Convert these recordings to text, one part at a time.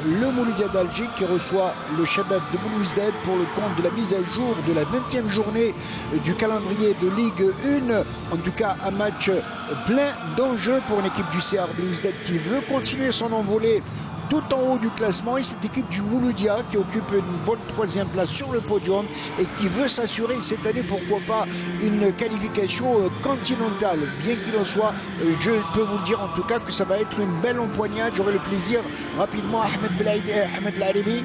Le Mouloudia d'Alger qui reçoit le Shabab de Belouizdad pour le compte de la mise à jour de la 20e journée du calendrier de Ligue 1. En tout cas, un match plein d'enjeux pour une équipe du CR Belouizdad qui veut continuer son envolée tout en haut du classement, et cette équipe du Mouloudia qui occupe une bonne 3e place sur le podium et qui veut s'assurer cette année, pourquoi pas, une qualification continentale. Bien qu'il en soit, je peux vous le dire en tout cas que ça va être une belle empoignade. J'aurai le plaisir rapidement, Ahmed Laribi.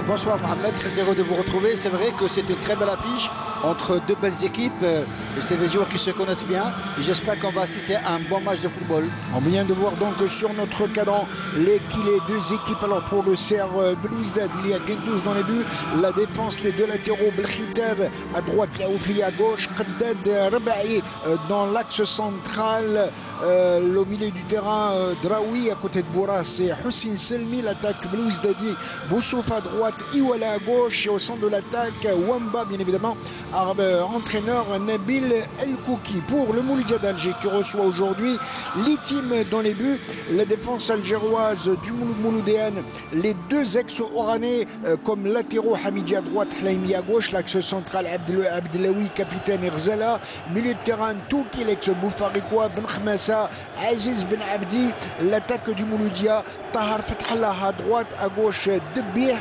Bonsoir Mohamed, très heureux de vous retrouver. C'est vrai que c'est une très belle affiche entre deux belles équipes et c'est des joueurs qui se connaissent bien. Et j'espère qu'on va assister à un bon match de football. On vient de voir donc sur notre cadran les deux équipes. Alors pour le CR Belouizdad, il y a Gendouzi dans les buts. La défense, les deux latéraux, Belkhiter à droite, Laoufili à gauche, Qaddad Rabahi dans l'axe central. Au milieu du terrain, Draoui à côté de Boura, c'est Hussein Selmi. L'attaque Belouizdadi, Boussouf à droite, Iwala à gauche, et au centre de l'attaque, Wamba bien évidemment, entraîneur Nabil El Kouki. Pour le Mouloudia d'Alger qui reçoit aujourd'hui l'Itim dans les buts, la défense algéroise du Mouloudéen, les deux ex-oranais comme latéraux, Hamidi à droite, Hlaimi à gauche, l'axe central Abdelawi, capitaine Erzala, milieu de terrain Touki, l'ex-Boufarikois, Ben Khmassa, Aziz Ben Abdi, l'attaque du Mouloudia, Tahar Fethallah à droite, à gauche Debih,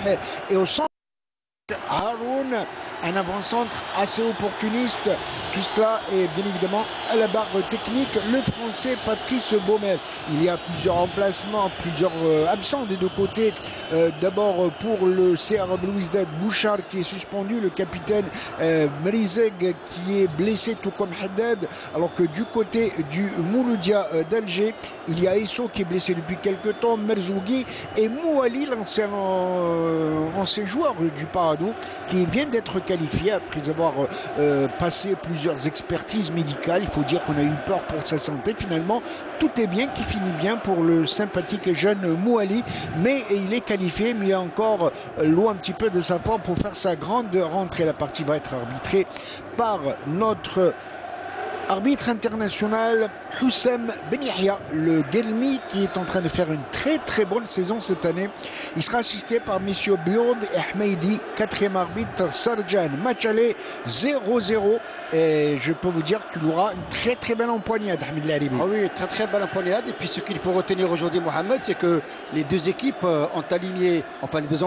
et au centre Haroun, un avant-centre assez opportuniste. Tout cela est bien évidemment à la barre technique, le français Patrice Baumel. Il y a plusieurs remplacements, plusieurs absents des deux côtés. D'abord pour le CR Belouizdad, Bouchard qui est suspendu, le capitaine Mrizeg qui est blessé tout comme Haddad, alors que du côté du Mouloudia d'Alger, il y a Esso qui est blessé depuis quelques temps, Merzougui et Mouali, l'ancien joueur du Paradou, qui vient d'être qualifié après avoir passé plusieurs expertises médicales. Il faut dire qu'on a eu peur pour sa santé. Finalement, tout est bien, qui finit bien pour le sympathique et jeune Mouali, mais il est qualifié, mais il est encore loin un petit peu de sa forme pour faire sa grande rentrée. La partie va être arbitrée par notre arbitre international Houssem Ben Yahya, le Guelmi, qui est en train de faire une très bonne saison cette année. Il sera assisté par messieurs Bioud et Ahmeidi, 4e arbitre Sarjan. Match aller 0-0 et je peux vous dire qu'il aura une très belle empoignade, Ahmed Laribi. Ah oui, très belle empoignade. Et puis ce qu'il faut retenir aujourd'hui, Mohamed, c'est que les deux équipes ont aligné, enfin les deux